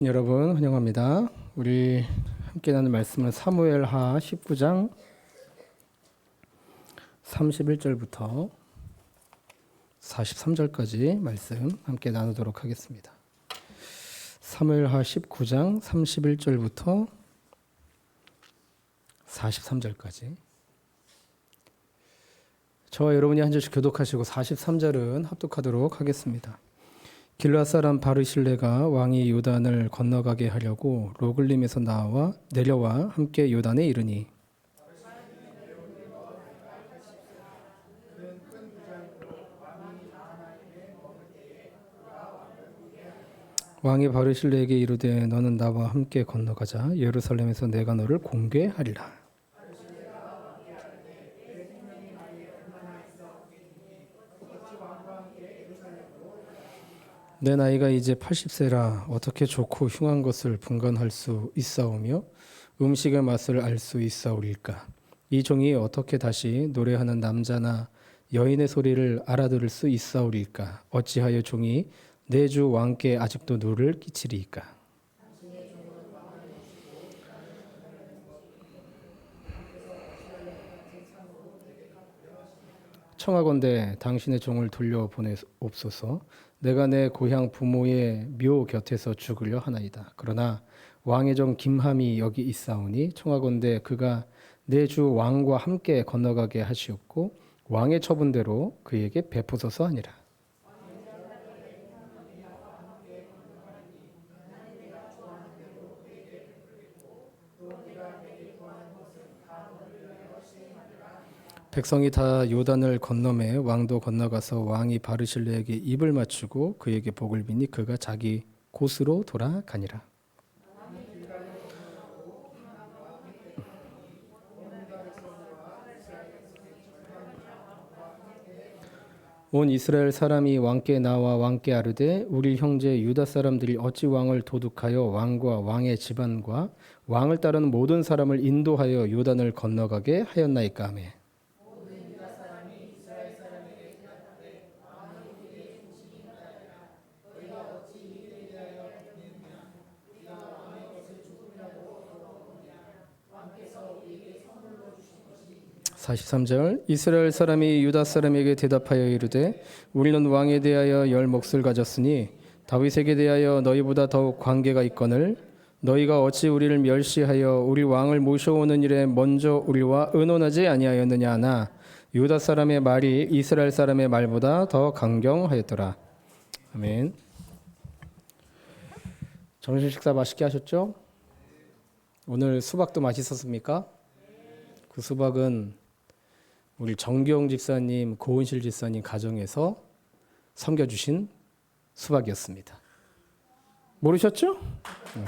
여러분 환영합니다. 우리 함께 나눌 말씀은 사무엘하 19장 31절부터 43절까지 말씀 함께 나누도록 하겠습니다. 사무엘하 19장 31절부터 43절까지 저와 여러분이 한 절씩 교독하시고 43절은 합독하도록 하겠습니다. 길앗 사람 바르실레가 왕이 요단을 건너가게 하려고 로글림에서 내려와 함께 요단에 이르니 왕이 바르실레에게 이르되 너는 나와 함께 건너가자. 예루살렘에서 내가 너를 공개하리라. 내 나이가 이제 80세라 어떻게 좋고 흉한 것을 분간할 수 있사오며 음식의 맛을 알 수 있사오리까. 이 종이 어떻게 다시 노래하는 남자나 여인의 소리를 알아들을 수 있사오리까. 어찌하여 종이 내 주 왕께 아직도 누를 끼치리이까. 청하건대 당신의 종을 돌려보내옵소서. 내가 내 고향 부모의 묘 곁에서 죽으려 하나이다. 그러나 왕의 종 김함이 여기 있사오니 청하건대 그가 내 주 왕과 함께 건너가게 하시옵고 왕의 처분대로 그에게 베푸소서 하니라. 백성이 다 요단을 건너매 왕도 건너가서 왕이 바르실레에게 입을 맞추고 그에게 복을 비니 그가 자기 곳으로 돌아가니라. 온 이스라엘 사람이 왕께 나와 왕께 아르되 우리 형제 유다 사람들이 어찌 왕을 도둑하여 왕과 왕의 집안과 왕을 따르는 모든 사람을 인도하여 요단을 건너가게 하였나이까 하며 (43절) 이스라엘 사람이 유다 사람에게 대답하여 이르되 우리는 왕에 대하여 열 몫을 가졌으니 다윗에게 대하여 너희보다 더욱 관계가 있거늘 너희가 어찌 우리를 멸시하여 우리 왕을 모셔오는 일에 먼저 우리와 의논하지 아니하였느냐 하나 유다 사람의 말이 이스라엘 사람의 말보다 더 강경하였더라. 아멘. 점심 식사 맛있게 하셨죠? 오늘 수박도 맛있었습니까? 그 수박은 우리 정경 집사님, 고은실 집사님 가정에서 섬겨주신 수박이었습니다. 모르셨죠? 네.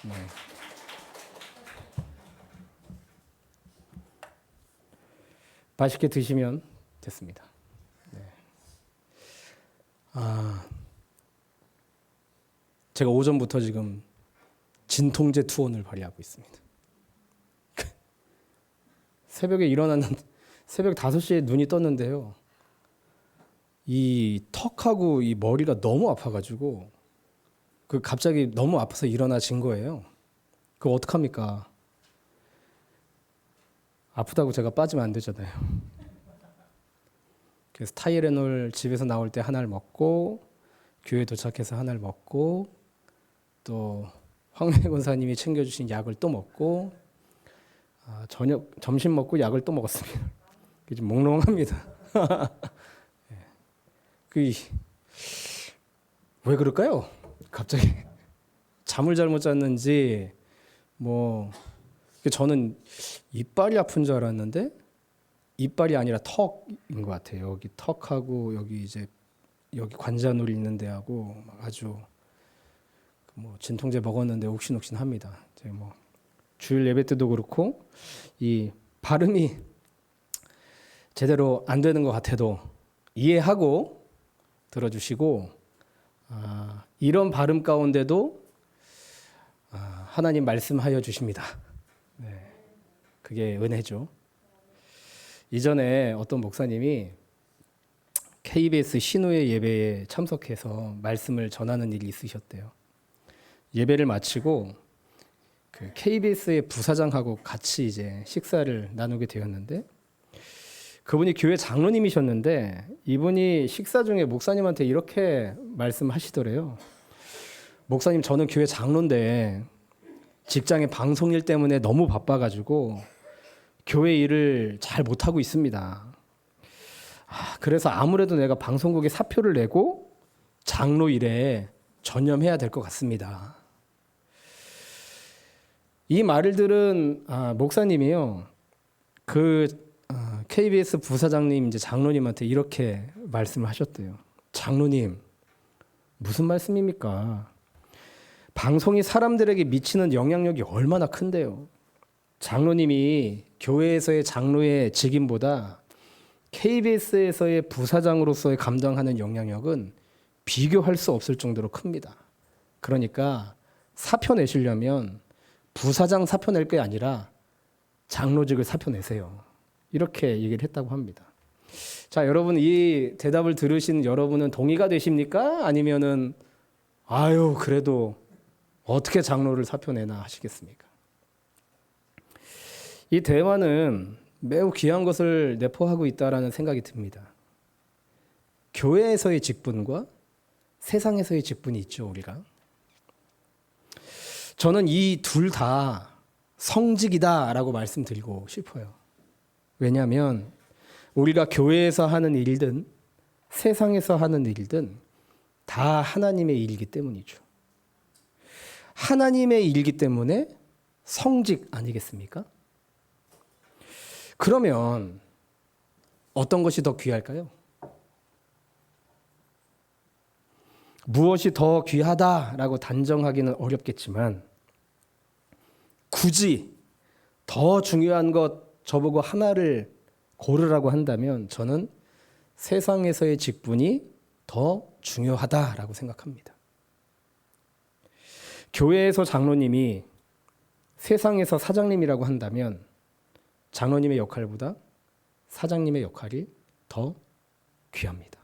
네. 맛있게 드시면 됐습니다. 네. 제가 오전부터 지금 진통제 투혼을 발휘하고 있습니다. 새벽에 일어났는데 새벽 5시에 눈이 떴는데요. 이 턱하고 이 머리가 너무 아파가지고 그 갑자기 너무 아파서 일어나진 거예요. 그거 어떡합니까? 아프다고 제가 빠지면 안 되잖아요. 그래서 타이레놀 집에서 나올 때 하나를 먹고 교회 도착해서 하나를 먹고 또 황래 권사님이 챙겨주신 약을 또 먹고 점심 먹고 약을 또 먹었습니다. 좀 몽롱합니다. 왜 그럴까요? 갑자기 잠을 잘못 잤는지 저는 이빨이 아픈 줄 알았는데 이빨이 아니라 턱인 것 같아요. 여기 턱하고 여기 여기 관자놀이 있는 데하고 아주 진통제 먹었는데 옥신옥신합니다. 주일 예배 때도 그렇고 이 발음이 제대로 안 되는 것 같아도 이해하고 들어주시고 이런 발음 가운데도 하나님 말씀하여 주십니다. 네, 그게 은혜죠. 이전에 어떤 목사님이 KBS 신우의 예배에 참석해서 말씀을 전하는 일이 있으셨대요. 예배를 마치고 그 KBS의 부사장하고 같이 이제 식사를 나누게 되었는데, 그분이 교회 장로님이셨는데 이분이 식사 중에 목사님한테 이렇게 말씀하시더래요. 목사님, 저는 교회 장로인데 직장의 방송 일 때문에 너무 바빠가지고 교회 일을 잘 못하고 있습니다. 그래서 아무래도 내가 방송국에 사표를 내고 장로 일에 전념해야 될 것 같습니다. 이 말을 들은 목사님이요, 그 KBS 부사장님 이제 장로님한테 이렇게 말씀을 하셨대요. 장로님, 무슨 말씀입니까? 방송이 사람들에게 미치는 영향력이 얼마나 큰데요. 장로님이 교회에서의 장로의 직임보다 KBS에서의 부사장으로서의 감당하는 영향력은 비교할 수 없을 정도로 큽니다. 그러니까 사표 내시려면 부사장 사표 낼 게 아니라 장로직을 사표 내세요. 이렇게 얘기를 했다고 합니다. 자, 여러분, 이 대답을 들으신 여러분은 동의가 되십니까? 아니면은 그래도 어떻게 장로를 사표 내나 하시겠습니까? 이 대화는 매우 귀한 것을 내포하고 있다라는 생각이 듭니다. 교회에서의 직분과 세상에서의 직분이 있죠, 우리가. 저는 이 둘 다 성직이다라고 말씀드리고 싶어요. 왜냐하면 우리가 교회에서 하는 일든 세상에서 하는 일든 다 하나님의 일이기 때문이죠. 하나님의 일이기 때문에 성직 아니겠습니까? 그러면 어떤 것이 더 귀할까요? 무엇이 더 귀하다라고 단정하기는 어렵겠지만 굳이 더 중요한 것 저보고 하나를 고르라고 한다면 저는 세상에서의 직분이 더 중요하다라고 생각합니다. 교회에서 장로님이 세상에서 사장님이라고 한다면 장로님의 역할보다 사장님의 역할이 더 귀합니다.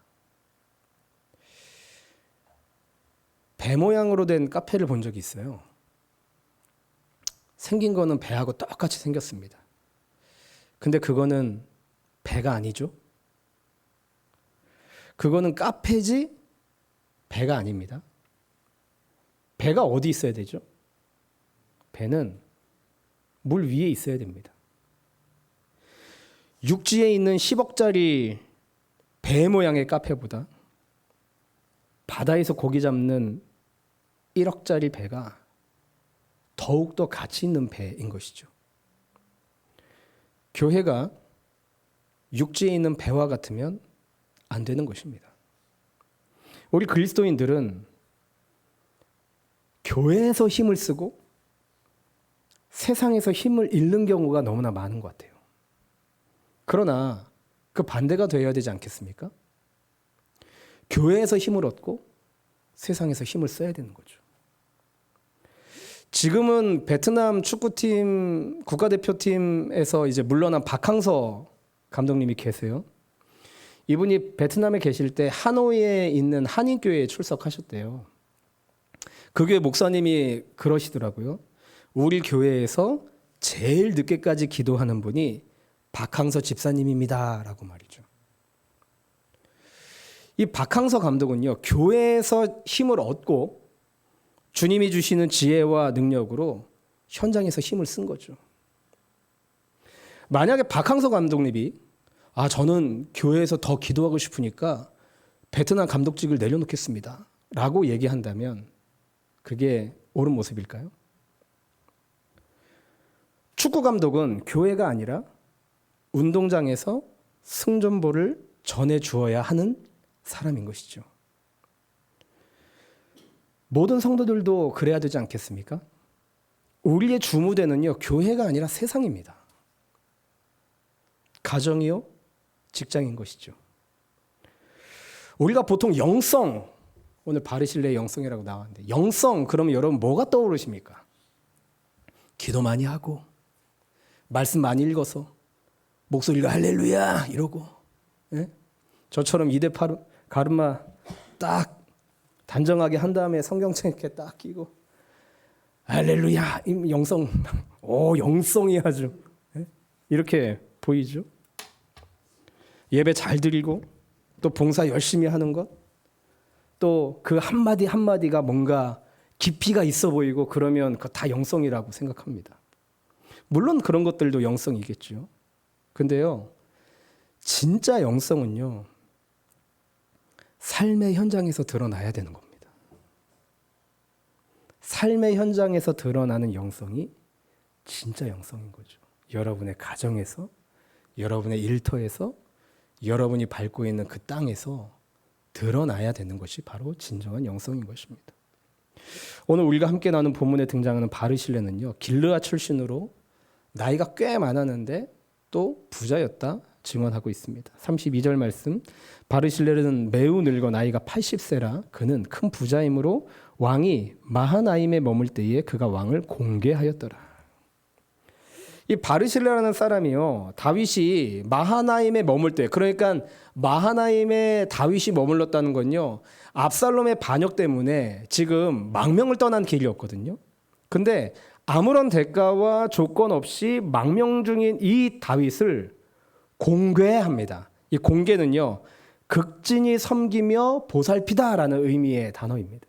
배 모양으로 된 카페를 본 적이 있어요. 생긴 거는 배하고 똑같이 생겼습니다. 근데 그거는 배가 아니죠. 그거는 카페지 배가 아닙니다. 배가 어디 있어야 되죠? 배는 물 위에 있어야 됩니다. 육지에 있는 10억짜리 배 모양의 카페보다 바다에서 고기 잡는 1억짜리 배가 더욱더 가치 있는 배인 것이죠. 교회가 육지에 있는 배와 같으면 안 되는 것입니다. 우리 그리스도인들은 교회에서 힘을 쓰고 세상에서 힘을 잃는 경우가 너무나 많은 것 같아요. 그러나 그 반대가 되어야 되지 않겠습니까? 교회에서 힘을 얻고 세상에서 힘을 써야 되는 거죠. 지금은 베트남 축구팀 국가대표팀에서 이제 물러난 박항서 감독님이 계세요. 이분이 베트남에 계실 때 하노이에 있는 한인교회에 출석하셨대요. 그 교회 목사님이 그러시더라고요. 우리 교회에서 제일 늦게까지 기도하는 분이 박항서 집사님입니다 라고 말이죠. 이 박항서 감독은요, 교회에서 힘을 얻고 주님이 주시는 지혜와 능력으로 현장에서 힘을 쓴 거죠. 만약에 박항서 감독님이 저는 교회에서 더 기도하고 싶으니까 베트남 감독직을 내려놓겠습니다 라고 얘기한다면 그게 옳은 모습일까요? 축구 감독은 교회가 아니라 운동장에서 승전보를 전해주어야 하는 사람인 것이죠. 모든 성도들도 그래야 되지 않겠습니까? 우리의 주무대는요, 교회가 아니라 세상입니다. 가정이요, 직장인 것이죠. 우리가 보통 영성, 오늘 바르실레의 영성이라고 나왔는데 영성 그러면 여러분 뭐가 떠오르십니까? 기도 많이 하고 말씀 많이 읽어서 목소리가 할렐루야 이러고, 예? 저처럼 이대 가르마 딱 단정하게 한 다음에 성경책 이렇게 딱 끼고 할렐루야, 영성, 영성이 아주 이렇게 보이죠. 예배 잘 드리고 또 봉사 열심히 하는 것, 또 그 한마디 한마디가 뭔가 깊이가 있어 보이고 그러면 그거 다 영성이라고 생각합니다. 물론 그런 것들도 영성이겠죠. 근데요, 진짜 영성은요, 삶의 현장에서 드러나야 되는 겁니다. 삶의 현장에서 드러나는 영성이 진짜 영성인 거죠. 여러분의 가정에서, 여러분의 일터에서, 여러분이 밟고 있는 그 땅에서 드러나야 되는 것이 바로 진정한 영성인 것입니다. 오늘 우리가 함께 나눈 본문에 등장하는 바르실레는요, 길르앗 출신으로 나이가 꽤 많았는데 또 부자였다 증언하고 있습니다. 32절 말씀, 바르실레는 매우 늙어 나이가 80세라 그는 큰 부자이므로 왕이 마하나임에 머물 때에 그가 왕을 공개하였더라. 이 바르실레라는 사람이요, 다윗이 마하나임에 머물 때, 그러니까 마하나임에 다윗이 머물렀다는 건요, 압살롬의 반역 때문에 지금 망명을 떠난 길이었거든요. 근데 아무런 대가와 조건 없이 망명 중인 이 다윗을 공개합니다. 이 공개는요, 극진히 섬기며 보살피다라는 의미의 단어입니다.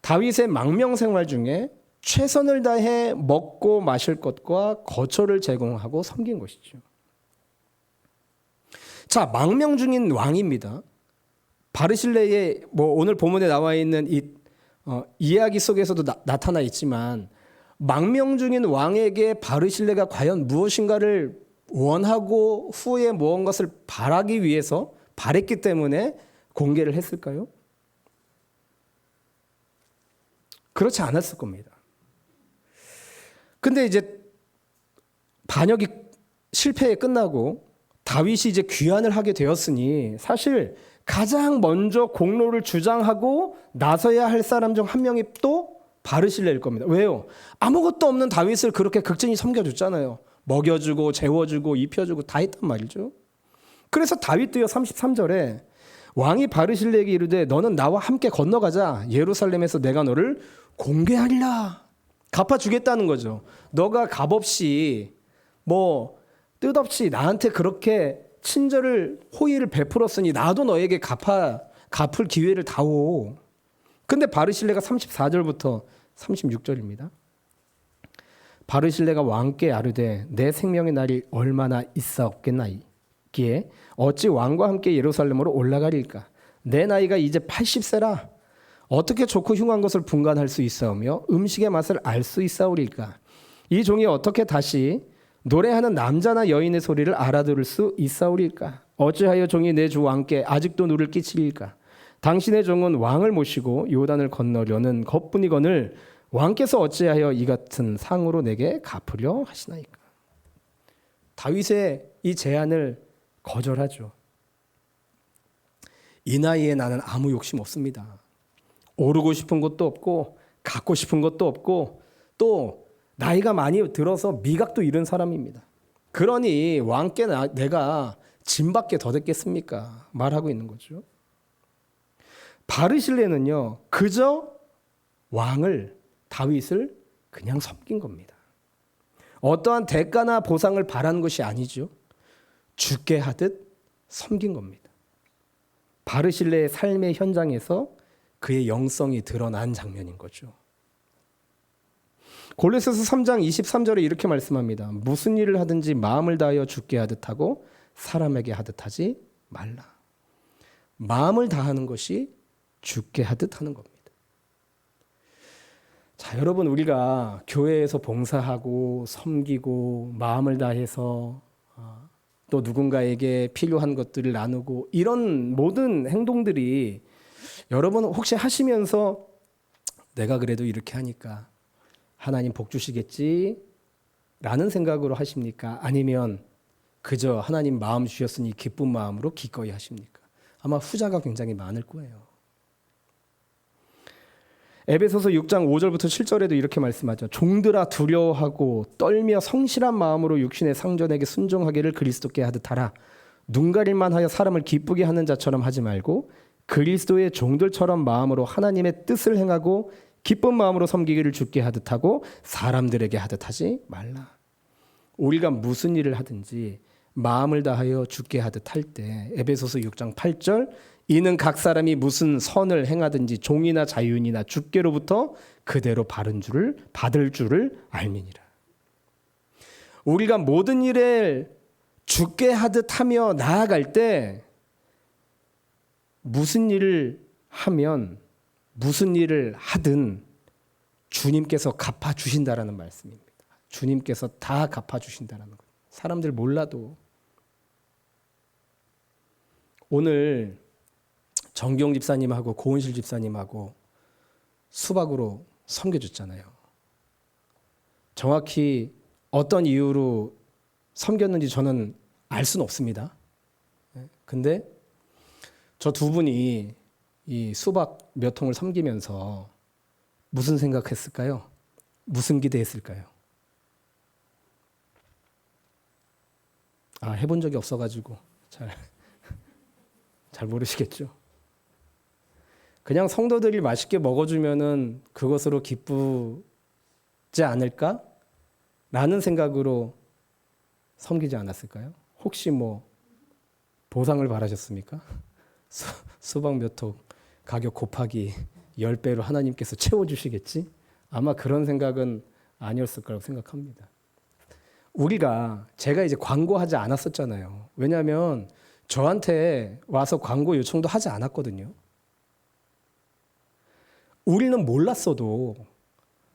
다윗의 망명 생활 중에 최선을 다해 먹고 마실 것과 거처를 제공하고 섬긴 것이죠. 자, 망명 중인 왕입니다. 바르실레의 오늘 본문에 나와 있는 이 이야기 속에서도 나타나 있지만, 망명 중인 왕에게 바르실레가 과연 무엇인가를 원하고 후에 무언 것을 바라기 위해서 바랬기 때문에 공개를 했을까요? 그렇지 않았을 겁니다. 근데 이제 반역이 실패에 끝나고 다윗이 이제 귀환을 하게 되었으니 사실 가장 먼저 공로를 주장하고 나서야 할 사람 중 한 명이 또 바르실레일 겁니다. 왜요? 아무것도 없는 다윗을 그렇게 극진히 섬겨줬잖아요. 먹여주고 재워주고 입혀주고 다 했단 말이죠. 그래서 다윗도요, 33절에 왕이 바르실레에게 이르되 너는 나와 함께 건너가자. 예루살렘에서 내가 너를 공개하리라. 갚아주겠다는 거죠. 너가 값없이 뜻없이 나한테 그렇게 친절을 호의를 베풀었으니 나도 너에게 갚을 기회를 다오. 근데 바르실레가 34절부터 36절입니다. 바르실레가 왕께 아르되 내 생명의 날이 얼마나 있사옵겠나이기에 어찌 왕과 함께 예루살렘으로 올라가리까? 내 나이가 이제 80세라 어떻게 좋고 흉한 것을 분간할 수 있사오며 음식의 맛을 알 수 있사오리까? 이 종이 어떻게 다시 노래하는 남자나 여인의 소리를 알아들을 수 있사오리까? 어찌하여 종이 내 주 왕께 아직도 누를 끼치리까? 당신의 종은 왕을 모시고 요단을 건너려는 것뿐이거늘 왕께서 어찌하여 이 같은 상으로 내게 갚으려 하시나이까? 다윗의 이 제안을 거절하죠. 이 나이에 나는 아무 욕심 없습니다. 오르고 싶은 것도 없고 갖고 싶은 것도 없고 또 나이가 많이 들어서 미각도 잃은 사람입니다. 그러니 왕께 내가 짐밖에 더 됐겠습니까? 말하고 있는 거죠. 바르실레는요, 그저 다윗을 그냥 섬긴 겁니다. 어떠한 대가나 보상을 바란 것이 아니죠. 죽게 하듯 섬긴 겁니다. 바르실레의 삶의 현장에서 그의 영성이 드러난 장면인 거죠. 골로새서 3장 23절에 이렇게 말씀합니다. 무슨 일을 하든지 마음을 다하여 주께 하듯 하고 사람에게 하듯 하지 말라. 마음을 다하는 것이 주께 하듯 하는 겁니다. 자, 여러분, 우리가 교회에서 봉사하고 섬기고 마음을 다해서 또 누군가에게 필요한 것들을 나누고 이런 모든 행동들이 여러분 혹시 하시면서 내가 그래도 이렇게 하니까 하나님 복 주시겠지 라는 생각으로 하십니까? 아니면 그저 하나님 마음 주셨으니 기쁜 마음으로 기꺼이 하십니까? 아마 후자가 굉장히 많을 거예요. 에베소서 6장 5절부터 7절에도 이렇게 말씀하죠. 종들아 두려워하고 떨며 성실한 마음으로 육신의 상전에게 순종하기를 그리스도께 하듯 하라. 눈 가릴만 하여 사람을 기쁘게 하는 자처럼 하지 말고 그리스도의 종들처럼 마음으로 하나님의 뜻을 행하고 기쁜 마음으로 섬기기를 주께 하듯 하고 사람들에게 하듯 하지 말라. 우리가 무슨 일을 하든지 마음을 다하여 주께 하듯 할 때 에베소서 6장 8절 이는 각 사람이 무슨 선을 행하든지 종이나 자유인이나 주께로부터 그대로 받을 줄을 알미니라. 우리가 모든 일을 주께 하듯 하며 나아갈 때 무슨 일을 하면 무슨 일을 하든 주님께서 갚아주신다라는 말씀입니다. 주님께서 다 갚아주신다라는 거예요. 사람들 몰라도. 오늘 정경 집사님하고 고은실 집사님하고 수박으로 섬겨줬잖아요. 정확히 어떤 이유로 섬겼는지 저는 알 수는 없습니다. 근데 저 두 분이 이 수박 몇 통을 섬기면서 무슨 생각했을까요? 무슨 기대했을까요? 해본 적이 없어가지고 잘 모르시겠죠. 그냥 성도들이 맛있게 먹어주면은 그것으로 기쁘지 않을까? 라는 생각으로 섬기지 않았을까요? 혹시 보상을 바라셨습니까? 수박 몇 통 가격 곱하기 10배로 하나님께서 채워주시겠지? 아마 그런 생각은 아니었을 거라고 생각합니다. 제가 이제 광고하지 않았었잖아요. 왜냐하면 저한테 와서 광고 요청도 하지 않았거든요. 우리는 몰랐어도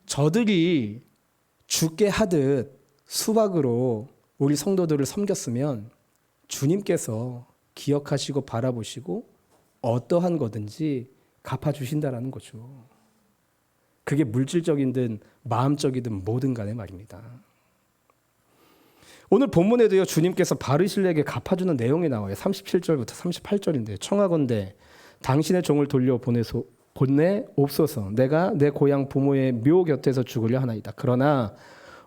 저들이 주께 하듯 수박으로 우리 성도들을 섬겼으면 주님께서 기억하시고 바라보시고 어떠한 거든지 갚아주신다라는 거죠. 그게 물질적이든 마음적이든 뭐든 간에 말입니다. 오늘 본문에도요, 주님께서 바르실레에게 갚아주는 내용이 나와요. 37절부터 38절인데 청하건대 당신의 종을 돌려 보내옵소서. 내가 내 고향 부모의 묘 곁에서 죽으려 하나이다. 그러나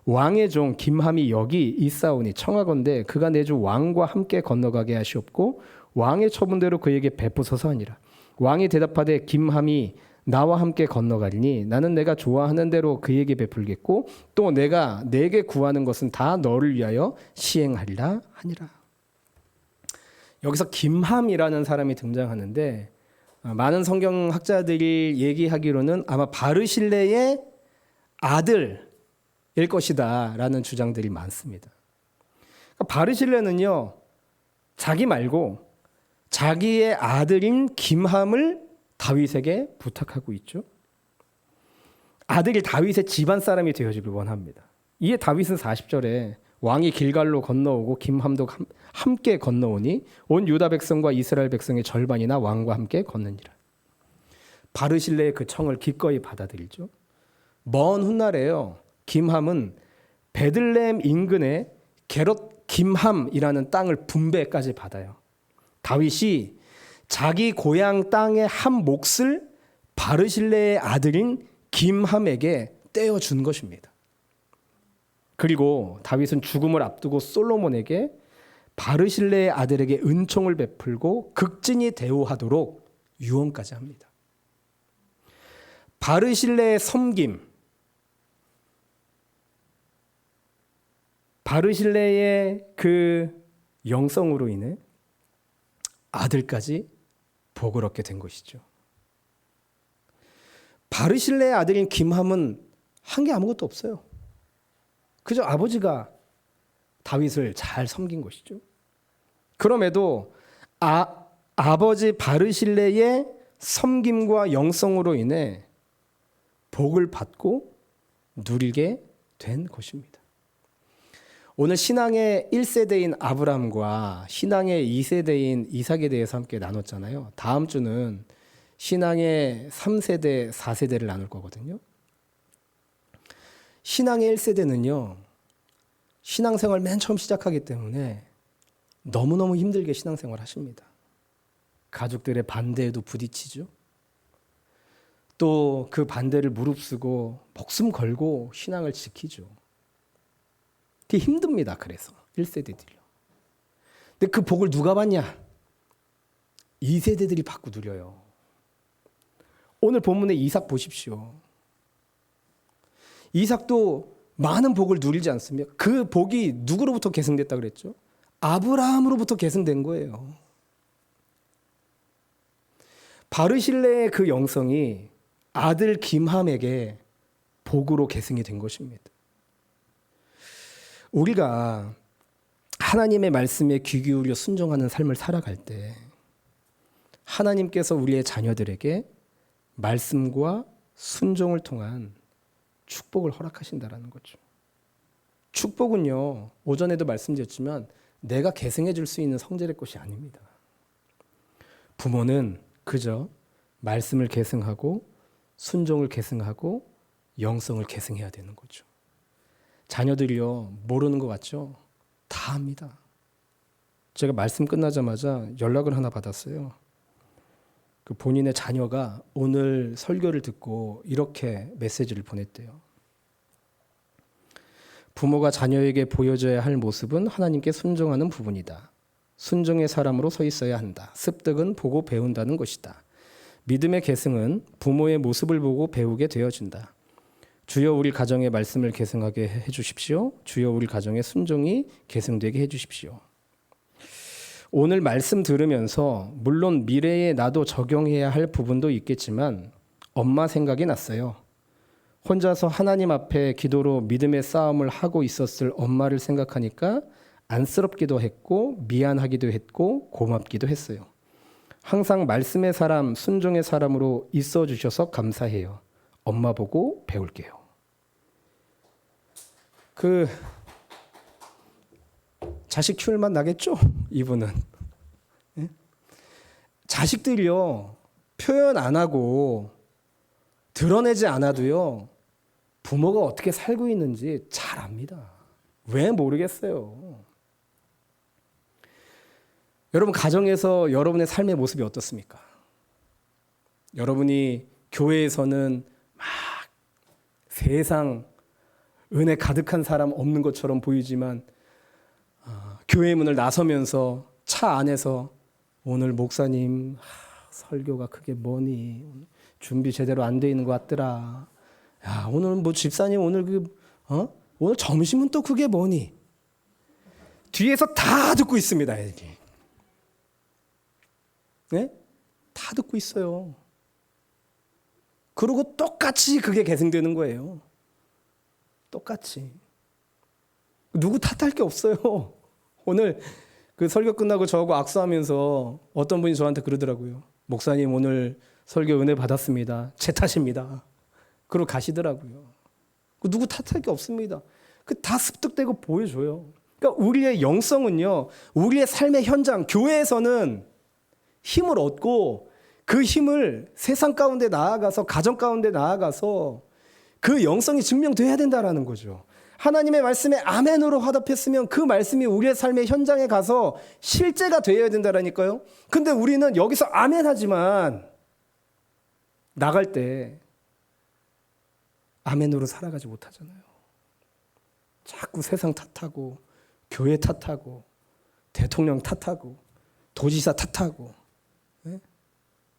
왕의 종 김함이 여기 있사오니 청하건대 그가 내 주 왕과 함께 건너가게 하시옵고 왕의 처분대로 그에게 베푸소서 하니라. 왕이 대답하되 김함이 나와 함께 건너가리니 나는 내가 좋아하는 대로 그에게 베풀겠고 또 내가 내게 구하는 것은 다 너를 위하여 시행하리라 하니라. 여기서 김함이라는 사람이 등장하는데 많은 성경학자들이 얘기하기로는 아마 바르실레의 아들일 것이다 라는 주장들이 많습니다. 그러니까 바르실레는요, 자기 말고 자기의 아들인 김함을 다윗에게 부탁하고 있죠. 아들이 다윗의 집안 사람이 되어지길 원합니다. 이에 다윗은 40절에 왕이 길갈로 건너오고 김함도 함께 건너오니 온 유다 백성과 이스라엘 백성의 절반이나 왕과 함께 건너니라. 바르실레의 그 청을 기꺼이 받아들이죠. 먼 훗날에요, 김함은 베들레헴 인근의 게롯 김함이라는 땅을 분배까지 받아요. 다윗이 자기 고향 땅의 한 몫을 바르실레의 아들인 김함에게 떼어준 것입니다. 그리고 다윗은 죽음을 앞두고 솔로몬에게 바르실레의 아들에게 은총을 베풀고 극진히 대우하도록 유언까지 합니다. 바르실레의 섬김, 바르실레의 그 영성으로 인해 아들까지 복을 얻게 된 것이죠. 바르실레의 아들인 김함은 한 게 아무것도 없어요. 그저 아버지가 다윗을 잘 섬긴 것이죠. 그럼에도 아버지 바르실레의 섬김과 영성으로 인해 복을 받고 누리게 된 것입니다. 오늘 신앙의 1세대인 아브라함과 신앙의 2세대인 이삭에 대해서 함께 나눴잖아요. 다음 주는 신앙의 3세대, 4세대를 나눌 거거든요. 신앙의 1세대는요, 신앙생활 맨 처음 시작하기 때문에 너무너무 힘들게 신앙생활 하십니다. 가족들의 반대에도 부딪히죠. 또 그 반대를 무릅쓰고 목숨 걸고 신앙을 지키죠. 되게 힘듭니다. 그래서 1세대들이요. 근데 그 복을 누가 받냐? 2세대들이 받고 누려요. 오늘 본문의 이삭 보십시오. 이삭도 많은 복을 누리지 않습니까? 그 복이 누구로부터 계승됐다 그랬죠? 아브라함으로부터 계승된 거예요. 바르실레의 그 영성이 아들 김함에게 복으로 계승이 된 것입니다. 우리가 하나님의 말씀에 귀 기울여 순종하는 삶을 살아갈 때 하나님께서 우리의 자녀들에게 말씀과 순종을 통한 축복을 허락하신다라는 거죠. 축복은요, 오전에도 말씀드렸지만 내가 계승해 줄 수 있는 성질의 것이 아닙니다. 부모는 그저 말씀을 계승하고 순종을 계승하고 영성을 계승해야 되는 거죠. 자녀들이요, 모르는 것 같죠? 다 합니다. 제가 말씀 끝나자마자 연락을 하나 받았어요. 그 본인의 자녀가 오늘 설교를 듣고 이렇게 메시지를 보냈대요. 부모가 자녀에게 보여줘야 할 모습은 하나님께 순종하는 부분이다. 순종의 사람으로 서 있어야 한다. 습득은 보고 배운다는 것이다. 믿음의 계승은 부모의 모습을 보고 배우게 되어진다. 주여 우리 가정의 말씀을 계승하게 해주십시오. 주여 우리 가정의 순종이 계승되게 해주십시오. 오늘 말씀 들으면서 물론 미래에 나도 적용해야 할 부분도 있겠지만 엄마 생각이 났어요. 혼자서 하나님 앞에 기도로 믿음의 싸움을 하고 있었을 엄마를 생각하니까 안쓰럽기도 했고 미안하기도 했고 고맙기도 했어요. 항상 말씀의 사람, 순종의 사람으로 있어 주셔서 감사해요. 엄마 보고 배울게요. 그 자식 키울 맛 나겠죠? 이분은. 예? 자식들이요, 표현 안 하고 드러내지 않아도요, 부모가 어떻게 살고 있는지 잘 압니다. 왜 모르겠어요. 여러분, 가정에서 여러분의 삶의 모습이 어떻습니까? 여러분이 교회에서는 막 세상 은혜 가득한 사람 없는 것처럼 보이지만 교회 문을 나서면서 차 안에서 오늘 목사님 설교가 그게 뭐니? 준비 제대로 안 돼 있는 것 같더라. 야, 오늘 뭐 집사님 오늘 오늘 점심은 또 그게 뭐니? 뒤에서 다 듣고 있습니다. 여기. 네? 다 듣고 있어요. 그리고 똑같이 그게 계승되는 거예요. 똑같이. 누구 탓할 게 없어요. 오늘 그 설교 끝나고 저하고 악수하면서 어떤 분이 저한테 그러더라고요. 목사님 오늘 설교 은혜 받았습니다. 제 탓입니다. 그러고 가시더라고요. 누구 탓할 게 없습니다. 그 다 습득되고 보여줘요. 그러니까 우리의 영성은요, 우리의 삶의 현장, 교회에서는 힘을 얻고 그 힘을 세상 가운데 나아가서 가정 가운데 나아가서 그 영성이 증명돼야 된다라는 거죠. 하나님의 말씀에 아멘으로 화답했으면 그 말씀이 우리의 삶의 현장에 가서 실제가 되어야 된다라니까요. 근데 우리는 여기서 아멘 하지만 나갈 때 아멘으로 살아가지 못하잖아요. 자꾸 세상 탓하고 교회 탓하고 대통령 탓하고 도지사 탓하고, 네?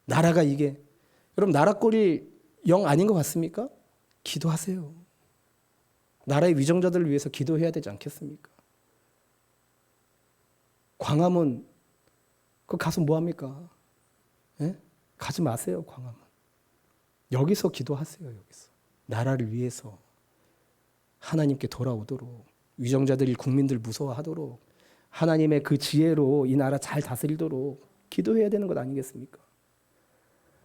나라가 이게, 여러분 나라 꼴이 영 아닌 것 같습니까? 기도하세요. 나라의 위정자들을 위해서 기도해야 되지 않겠습니까? 광화문 그 가서 뭐 합니까? 네? 가지 마세요. 광화문. 여기서 기도하세요. 여기서 나라를 위해서 하나님께 돌아오도록, 위정자들이 국민들 무서워하도록, 하나님의 그 지혜로 이 나라 잘 다스리도록 기도해야 되는 것 아니겠습니까?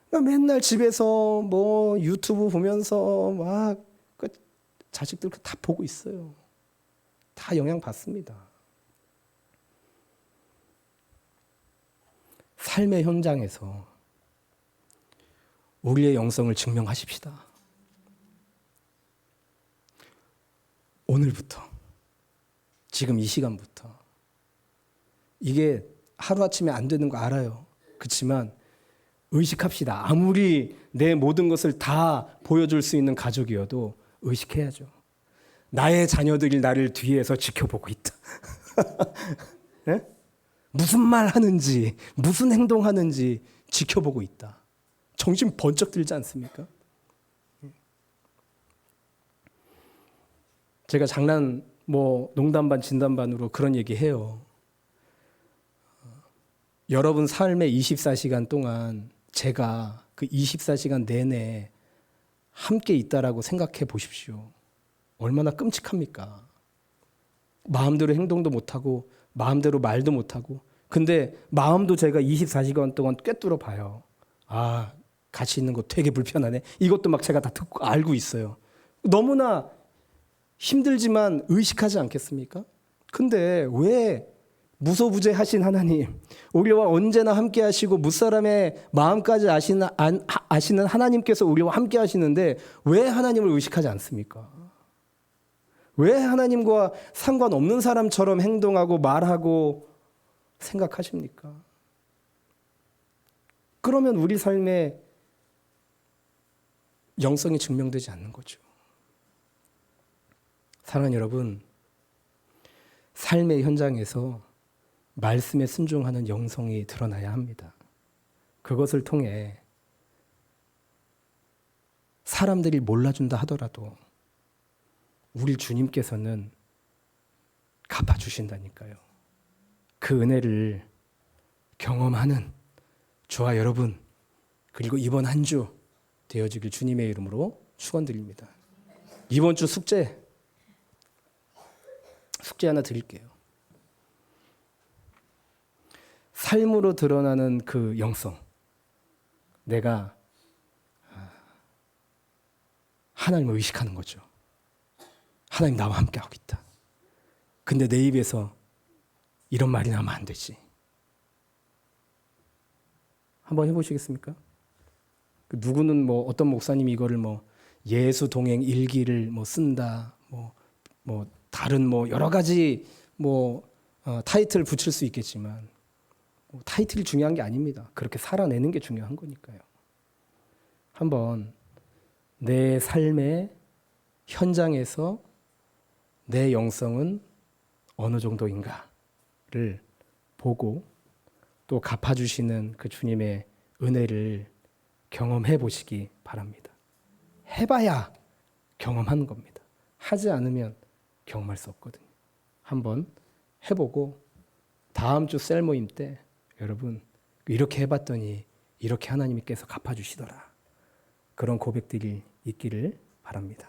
그러니까 맨날 집에서 뭐 유튜브 보면서 막 그 자식들 다 보고 있어요. 다 영향 받습니다. 삶의 현장에서 우리의 영성을 증명하십시다. 오늘부터, 지금 이 시간부터. 이게 하루아침에 안 되는 거 알아요. 그렇지만 의식합시다. 아무리 내 모든 것을 다 보여줄 수 있는 가족이어도 의식해야죠. 나의 자녀들이 나를 뒤에서 지켜보고 있다. 네? 무슨 말 하는지, 무슨 행동하는지 지켜보고 있다. 정신 번쩍 들지 않습니까? 제가 장난 농담 반 진담 반으로 그런 얘기 해요. 여러분 삶의 24시간 동안 제가 그 24시간 내내 함께 있다라고 생각해 보십시오. 얼마나 끔찍합니까? 마음대로 행동도 못하고 마음대로 말도 못하고, 근데 마음도 제가 24시간 동안 꿰뚫어 봐요. 아, 같이 있는 거 되게 불편하네. 이것도 막 제가 다 듣고 알고 있어요. 너무나 힘들지만 의식하지 않겠습니까? 근데 왜 무소부재하신 하나님, 우리와 언제나 함께 하시고 무사람의 마음까지 아시는 하나님께서 우리와 함께 하시는데 왜 하나님을 의식하지 않습니까? 왜 하나님과 상관없는 사람처럼 행동하고 말하고 생각하십니까? 그러면 우리 삶의 영성이 증명되지 않는 거죠. 사랑하는 여러분, 삶의 현장에서 말씀에 순종하는 영성이 드러나야 합니다. 그것을 통해 사람들이 몰라준다 하더라도 우리 주님께서는 갚아주신다니까요. 그 은혜를 경험하는 저와 여러분, 그리고 이번 한 주 되어지길 주님의 이름으로 축원드립니다. 이번 주 숙제 하나 드릴게요. 삶으로 드러나는 그 영성, 내가 하나님을 의식하는 거죠. 하나님 나와 함께하고 있다. 근데 내 입에서 이런 말이 나오면 안 되지. 한번 해보시겠습니까? 누구는 어떤 목사님이 이거를 예수 동행 일기를 쓴다, 다른 여러 가지 타이틀 붙일 수 있겠지만 타이틀이 중요한 게 아닙니다. 그렇게 살아내는 게 중요한 거니까요. 한번 내 삶의 현장에서 내 영성은 어느 정도인가를 보고 또 갚아주시는 그 주님의 은혜를 경험해 보시기 바랍니다. 해봐야 경험하는 겁니다. 하지 않으면 경험할 수 없거든요. 한번 해보고 다음 주 셀 모임 때 여러분 이렇게 해봤더니 이렇게 하나님께서 갚아주시더라. 그런 고백들이 있기를 바랍니다.